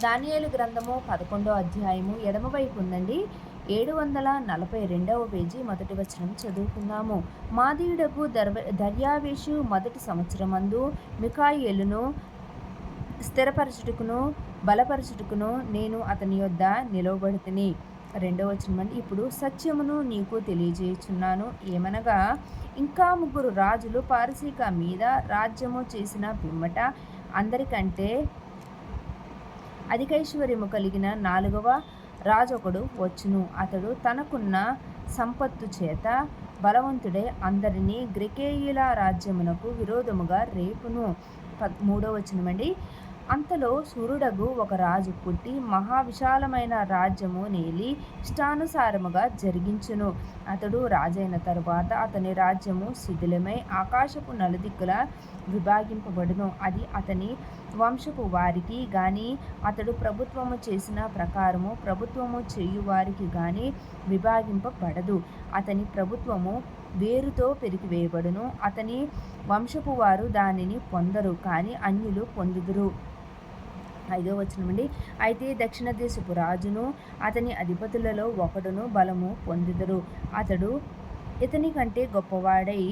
దానియేలు గ్రంథము 11వ అధ్యాయము ఎడమవైపు ఉందండి. 742వ పేజీ మొదటి వచనం చదువుకుందాము. మాదీయుడకు దర్యావేషు మొదటి సంవత్సరమందు మిఖాయేలును స్థిరపరచుటకును బలపరచుటకును నేను అతని యొద్ద నిలవబడితిని. రెండవ వచనం అండి. ఇప్పుడు సత్యమును నీకు తెలియజేయుచున్నాను. ఏమనగా ఇంకా 3 రాజులు పారసీక మీద రాజ్యము చేసిన పిమ్మట అందరికంటే అధికైశ్వర్యము కలిగిన 4వ రాజొకడు వచ్చును. అతడు తనకున్న సంపత్తు చేత బలవంతుడై అందరినీ గ్రీకేయుల రాజ్యమునకు విరోధముగా రేపును. 3వ వచనమండి. అంతలో శూరుడగు ఒక రాజు పుట్టి మహావిశాలమైన రాజ్యము నేలి ఇష్టానుసారముగా జరిగించును. అతడు రాజైన తరువాత అతని రాజ్యము శిథిలమై ఆకాశపు నలుదిక్కుల విభాగింపబడును. అది అతని వంశపు వారికి గాని అతడు ప్రభుత్వము చేసిన ప్రకారము ప్రభుత్వము చేయువారికి గాని విభాగింపబడదు. అతని ప్రభుత్వము వేరుతో పెరిగివేయబడును. అతని వంశపు వారు దానిని పొందరు, కానీ అన్యులు పొందుదురు. 5వ వచనమండి. అయితే దక్షిణ దేశపు రాజును అతని అధిపతులలో ఒకడును బలము పొందుదురు. అతడు ఇతని కంటే గొప్పవాడై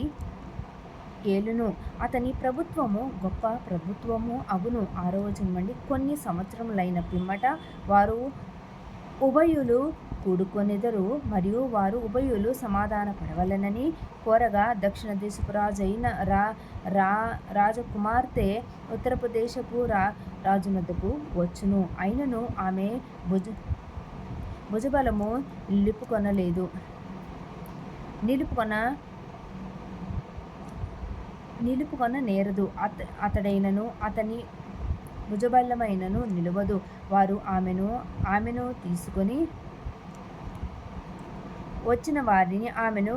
ఏలును. అతని ప్రభుత్వము గొప్ప ప్రభుత్వము అగును. 6వ వచనమండి. కొన్ని సంవత్సరములైన పిమ్మట వారు ఉభయులు కూడుకొనెదరు, మరియు వారు ఉభయులు సమాధాన పడవలనని కోరగా దక్షిణ దేశపు రాజైన రాజకుమార్తె ఉత్తరపు దేశపు రాజునొద్దకు వచ్చును. అయినను ఆమె భుజబలము నిలుపుకొన నేరదు. అతడైనను అతని భుజబలమైనను నిలవదు. వారు ఆమెను తీసుకొని వచ్చిన వారిని ఆమెను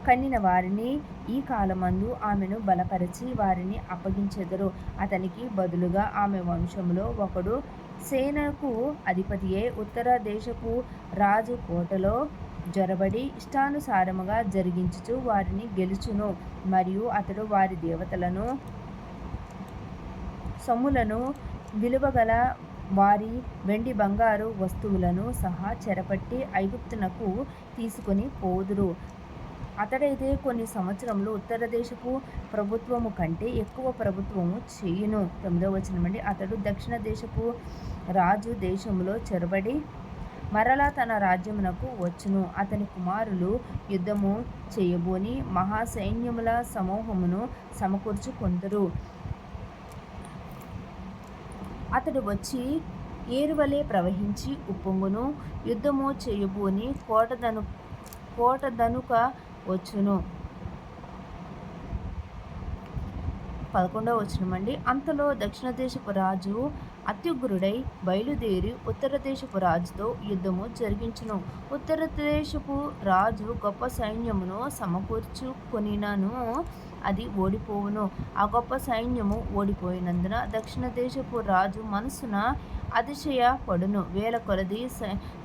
కనిన వారిని ఈ కాలమందు ఆమెను బలపరిచి వారిని అప్పగించెదరు. అతనికి బదులుగా ఆమె వంశములో ఒకడు సేనకు అధిపతియే ఉత్తర దేశపు రాజు కోటలో జొరబడి ఇష్టానుసారముగా జరిగించుచు వారిని గెలుచును. మరియు అతడు వారి దేవతలను సొమ్ములను విలువగల వారి వెండి బంగారు వస్తువులను సహా చెరపట్టి ఐగుప్తునకు తీసుకొని పోదురు. అతడైతే కొన్ని సంవత్సరములు ఉత్తర దేశపు ప్రభుత్వము కంటే ఎక్కువ ప్రభుత్వము చేయును. 9వ వచనమండి. అతడు దక్షిణ దేశపు రాజు దేశములో చెరబడి మరలా తన రాజ్యమునకు వచ్చును. అతని కుమారులు యుద్ధము చేయబోని మహాసైన్యముల సమూహమును సమకూర్చుకొందురు. అతడు వచ్చి ఏరువలే ప్రవహించి ఉప్పొంగును. యుద్ధము చేయబోని కోటదనుక వచ్చును. 11వ వచనమండి. అంతలో దక్షిణ దేశపు రాజు అత్యుగ్రుడై బయలుదేరి ఉత్తర దేశపు రాజుతో యుద్ధము జరిగించును. ఉత్తర దేశపు రాజు గొప్ప సైన్యమును సమకూర్చుకొనినను అది ఓడిపోవును. ఆ గొప్ప సైన్యము ఓడిపోయినందున దక్షిణ దేశపు రాజు మనసున అతిశయపడును. వేల కొలది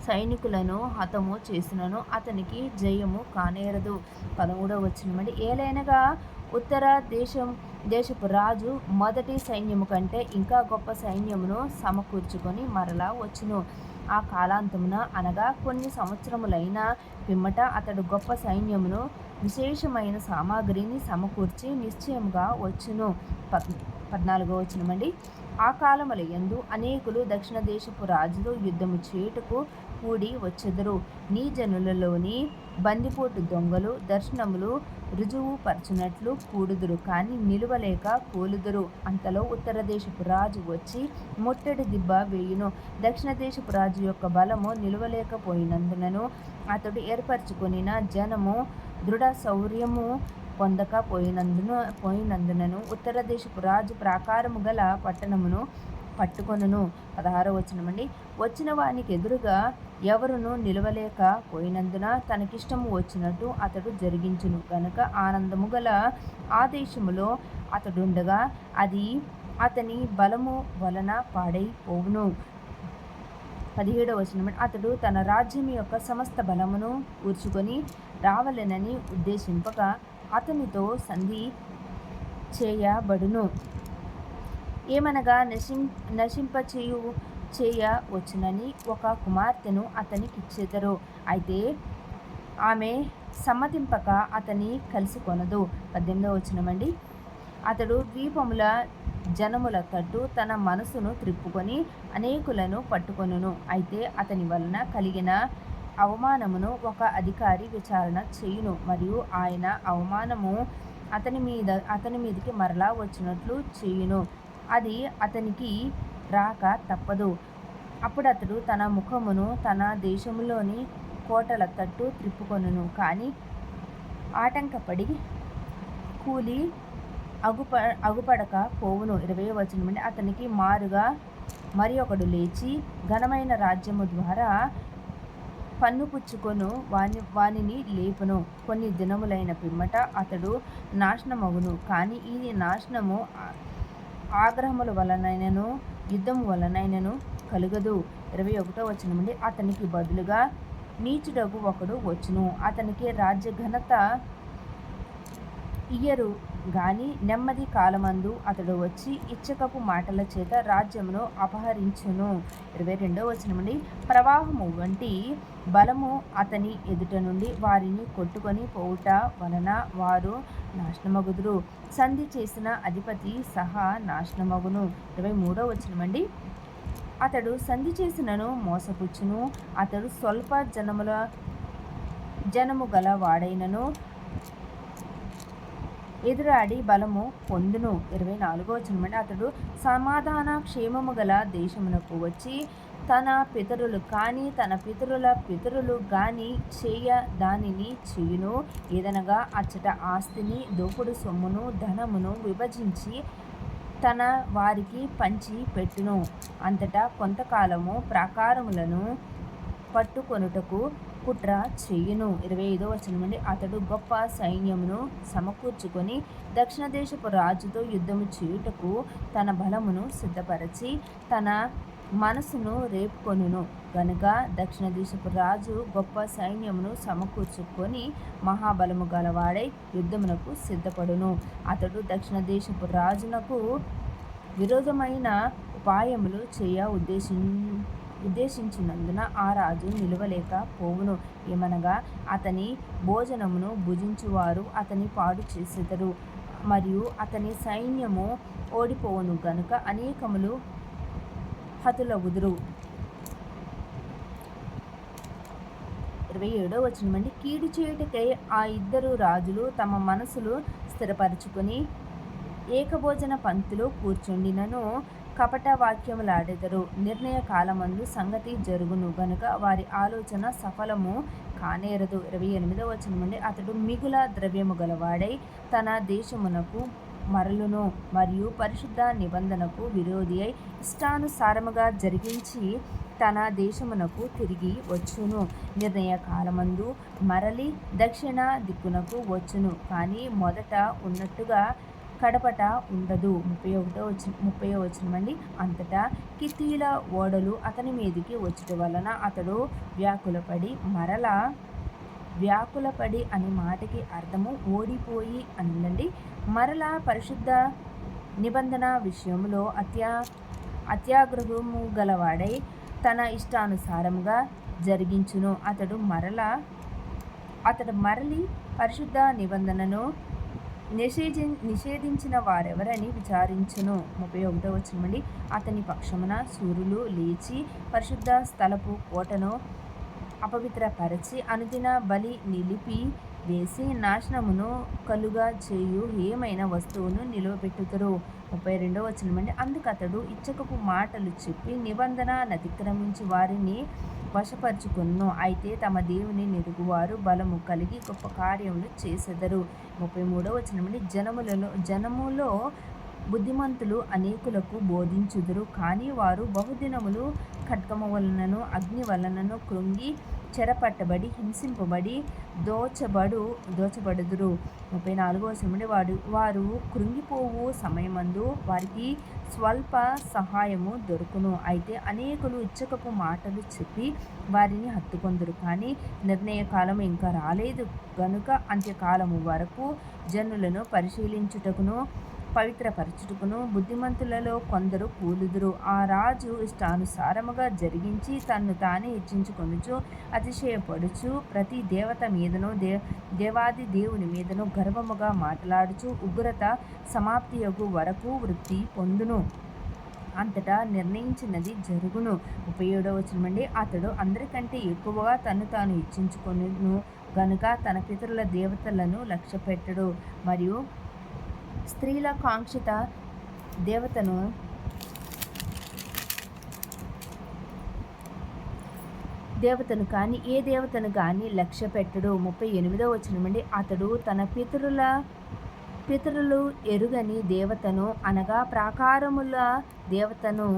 సైనికులను హతము చేసినను అతనికి జయము కానేరదు. 13వ వచనమండి. ఏలైనగా ఉత్తర దేశపు రాజు మొదటి సైన్యము కంటే ఇంకా గొప్ప సైన్యమును సమకూర్చుకొని మరలా వచ్చును. ఆ కాలాంతమున అనగా కొన్ని సంవత్సరములైన పిమ్మట అతడు గొప్ప సైన్యమును విశేషమైన సామాగ్రిని సమకూర్చి నిశ్చయముగా వచ్చును. 14వ వచనమండి. ఆ కాలముల యందు అనేకులు దక్షిణ దేశపు రాజుతో యుద్ధము చేయుటకు కూడి వచ్చెదరు. నీ జనులలోని బందిపోటు దొంగలు దర్శనములు రుజువు పరచునట్లు కూడుదురు, కానీ నిలువలేక కూలుదురు. అంతలో ఉత్తర దేశపు రాజు వచ్చి ముట్టడి దిబ్బ వేయును. దక్షిణ దేశపు రాజు యొక్క బలము నిలువలేకపోయినందునను అతడు ఏర్పరచుకొనిన జనము దృఢ శౌర్యము పోయినందునను ఉత్తర దేశపు రాజు ప్రాకారము గల పట్టణమును పట్టుకొనును. 16వ వచనమండి. వచ్చిన వానికి ఎదురుగా ఎవరును నిలవలేక పోయినందున తనకిష్టము వచ్చినట్టు అతడు జరిగించును గనుక ఆనందము గల ఆ దేశములో అతడుండగా అది అతని బలము వలన పాడైపోవును. 17వ వచనం. అతడు తన రాజ్యం యొక్క సమస్త బలమును కూర్చుకొని రావలెనని ఉద్దేశింపక అతనితో సంధి చేయబడును. ఏమనగా నశింపచేయు చేయవచ్చునని ఒక కుమార్తెను అతనికిచ్చెదరు. అయితే ఆమె సమ్మతింపక అతని కలుసుకొనదు. 18వ వచనమండి. అతడు ద్వీపముల జనముల తట్టు తన మనసును త్రిప్పుకొని అనేకులను పట్టుకొనును. అయితే అతని వలన కలిగిన అవమానమును ఒక అధికారి విచారణ చేయును, మరియు ఆయన అవమానము అతని మీదకి మరలా వచ్చినట్లు చేయును. అది అతనికి రాక తప్పదు. అప్పుడతడు తన ముఖమును తన దేశములోని కోటల తట్టు త్రిప్పుకొనును. కానీ ఆటంకపడి కూలి అగుపడక పోవును. 20వ వచనమండి. అతనికి మారుగా మరి ఒకడు లేచి ఘనమైన రాజ్యము ద్వారా పన్ను పుచ్చుకొను వానిని లేపును. కొన్ని దినములైన పిమ్మట అతడు నాశనమగును. కానీ ఈ నాశనము ఆగ్రహముల వలనైనను యుద్ధము వలనైనను కలుగదు. 21వ వచనమండి. అతనికి బదులుగా నీచుడగు ఒకడు వచ్చును. అతనికి రాజ్య ఘనత ఇయ్యరు గాని నెమ్మది కాలమందు అతడు వచ్చి ఇచ్చకపు మాటల చేత రాజ్యమును అపహరించును. 22వ వచనమండి. ప్రవాహము వంటి బలము అతని ఎదుట నుండి వారిని కొట్టుకొని పోవుట వలన వారు నాశనమగుదురు. సంధి చేసిన అధిపతి సహా నాశనమగును. 23వ వచనమండి. అతడు సంధి చేసినను మోసపుచ్చును. అతడు స్వల్ప జనము గల వాడైనను ఎదురాడి బలము పొందును. 24వ వచనమండి. అతడు సమాధాన క్షేమము గల దేశమునకు వచ్చి తన పితరులు కానీ తన పితరుల పితరులు గాని చేయ దానిని చేయును. ఏదనగా అచ్చట ఆస్తిని దోపుడు సొమ్మును ధనమును విభజించి తన వారికి పంచి పెట్టును. అంతటా కొంతకాలము ప్రాకారములను పట్టుకొనుటకు కుట్ర చేయును. 25వ వచనమండి. అతడు గొప్ప సైన్యమును సమకూర్చుకొని దక్షిణ దేశపు రాజుతో యుద్ధము చేయుటకు తన బలమును సిద్ధపరచి తన మనసును రేపుకొనును గనుక దక్షిణ దేశపు రాజు గొప్ప సైన్యమును సమకూర్చుకొని మహాబలము గలవాడై యుద్ధమునకు సిద్ధపడును. అతడు దక్షిణ దేశపు రాజునకు విరోధమైన ఉపాయములు చేయ ఉద్దేశించినందున ఆ రాజు నిలువలేక పోవును. ఏమనగా అతని భోజనమును భుజించువారు అతని పాడు చేసెదరు, మరియు అతని సైన్యము ఓడిపోవును గనుక అనేకములు హతులగుదురు. 27వ వచనమండి. కీడు చేయుటకై ఆ ఇద్దరు రాజులు తమ మనసులు స్థిరపరచుకొని ఏకభోజన పంక్తిలో కూర్చుండినను కపట వాక్యములాడెదరు. నిర్ణయ కాలమందు సంగతి జరుగును గనుక వారి ఆలోచన సఫలము కానేరదు. 28వ వచనమండి. అతడు మిగుల ద్రవ్యము గలవాడై తన దేశమునకు మరలును, మరియు పరిశుద్ధ నిబంధనకు విరోధి అయి ఇష్టానుసారముగా జరిగించి తన దేశమునకు తిరిగి వచ్చును. నిర్ణయ కాలమందు మరలి దక్షిణ దిక్కునకు వచ్చును, కానీ మొదట ఉన్నట్టుగా కడపట ఉండదు. 30వ వచనమండి. అంతటా కిత్తీల ఓడలు అతని మీదికి వచ్చుట వలన అతడు వ్యాకులపడి అనే మాటకి అర్థము ఓడిపోయి అనండి. మరలా పరిశుద్ధ నిబంధన విషయంలో అత్యాగ్రహము గలవాడై తన ఇష్టానుసారముగా జరిగించును. అతడు మరలి పరిశుద్ధ నిబంధనను నిషేధించిన వారెవరని విచారించును. 31వ వచనమండి. అతని పక్షమున శూరులు లేచి పరిశుద్ధ స్థలపు కోటను అపవిత్రపరచి అనుదిన బలి నిలిపి వేసి నాశనమును కలుగా చేయు ఏమైనా వస్తువును నిలువబెట్టుదురు. 32వ వచనమండి. అందుకతడు ఇచ్చకపు మాటలు చెప్పి నిబంధన అతిక్రమించి వారిని వశపరుచుకొనును. అయితే తమ దేవుని నెరుగువారు బలము కలిగి గొప్ప కార్యములు చేసెదరు. 33వ వచనమండి. జనములో బుద్ధిమంతులు అనేకులకు బోధించుదురు, కానీ వారు బహుదినములు ఖడ్గము వలనను అగ్ని వలనను కృంగి చెరపట్టబడి హింసింపబడి దోచబడుదురు. 34వ వచనమండి. వారు కృంగిపోవు సమయమందు వారికి స్వల్ప సహాయము దొరుకును. అయితే అనేకులు ఇచ్చకపు మాటలు చెప్పి వారిని హత్తుకొందురు, కానీ నిర్ణయ కాలము ఇంకా రాలేదు గనుక అంత్యకాలము వరకు జనులను పరిశీలించుటకును పవిత్రపరచుటకును బుద్ధిమంతులలో కొందరు కూలుదురు. ఆ రాజు ఇష్టానుసారముగా జరిగించి తన్ను తానే హెచ్చించుకొనుచు అతిశయపడుచు ప్రతి దేవత మీదను దేవాది దేవుని మీదను గర్వముగా మాట్లాడుచు ఉగ్రత సమాప్తియగు వరకు వృత్తి పొందును. అంతటా నిర్ణయించినది జరుగును. 37వ వచనమండి. అతడు అందరికంటే ఎక్కువగా తన్ను తాను హెచ్చించుకొనును గనుక తన పితరుల దేవతలను లక్ష్యపెట్టడు. మరియు స్త్రీల కాంక్షిత దేవతను కానీ ఏ దేవతను కానీ లక్ష్యపెట్టడు. 38వ వచనమండి. అతడు తన పితరులు ఎరుగని దేవతను అనగా ప్రాకారముల దేవతను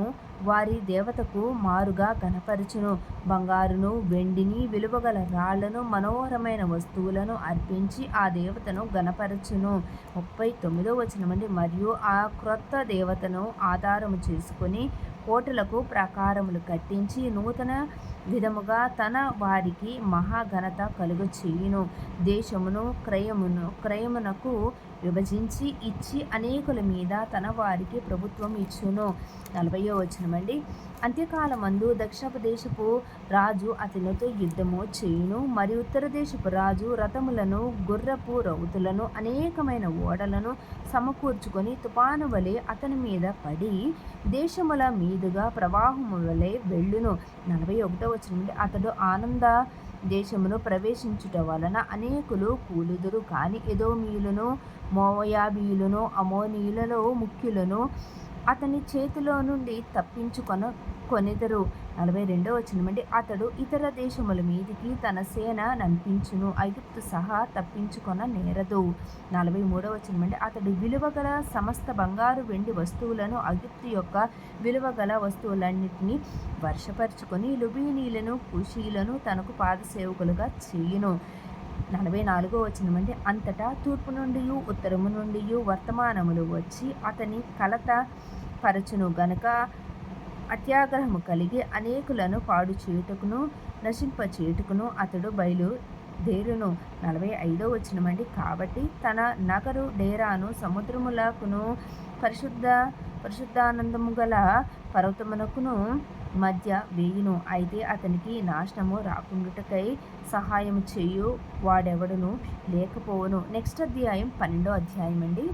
వారి దేవతకు మారుగా గణపరచును. బంగారును వెండిని విలువగల రాళ్లను మనోహరమైన వస్తువులను అర్పించి ఆ దేవతను గణపరచును. 39వ వచనమండి. మరియు ఆ క్రొత్త దేవతను ఆధారము చేసుకొని కోటలకు ప్రాకారములు కట్టించి నూతన విధముగా తన వారికి మహాఘనత కలుగచేయును. దేశమును క్రయమునకు విభజించి ఇచ్చి అనేకుల మీద తన వారికి ప్రభుత్వం ఇచ్చును. 40వ వచనమండి. అంత్యకాలమందు దక్షిణపు దేశపు రాజు అతనితో యుద్ధము చేయును. మరియు ఉత్తర దేశపు రాజు రథములను గుర్రపు రౌతులను అనేకమైన ఓడలను సమకూర్చుకొని తుపాను వలె అతని మీద పడి దేశముల మీదుగా ప్రవాహము వలె వెళ్ళును. 41వ వచనం. అతడు ఆనంద దేశమును ప్రవేశించుట వలన అనేకులు కూలుదురు. కానీ ఎదోమీయులను మోయాబీయులను అమోనీయులలో ముఖ్యులను అతని చేతిలో నుండి కొనెదరు. 42వ వచనమండి. అతడు ఇతర దేశముల మీదికి తన సేన నంపించును. ఐగుప్తు సహా తప్పించుకొన నేరదు. 43వ వచనమండి. అతడు విలువగల సమస్త బంగారు వెండి వస్తువులను ఐగుప్తు యొక్క విలువగల వస్తువులన్నిటినీ వర్షపరుచుకొని లుబీనీలను కుషీలను తనకు పాదసేవకులుగా చేయును. 44వ వచనమండి. అంతటా తూర్పు నుండి ఉత్తరము నుండి వర్తమానములు వచ్చి అతని కలత పరచును గనుక అత్యాగ్రహము కలిగి అనేకులను పాడు చేయుటకును నశింపచేయుటకును అతడు బయలుదేరును. 45వ వచనమండి. కాబట్టి తన నగరు డేరాను సముద్రములకును పరిశుద్ధానందము గల పర్వతమునకును మధ్య వేయును. అయితే అతనికి నాశనము రాకుండుటకై సహాయము చేయు వాడెవడును లేకపోవును. నెక్స్ట్ అధ్యాయం 12వ అధ్యాయం అండి.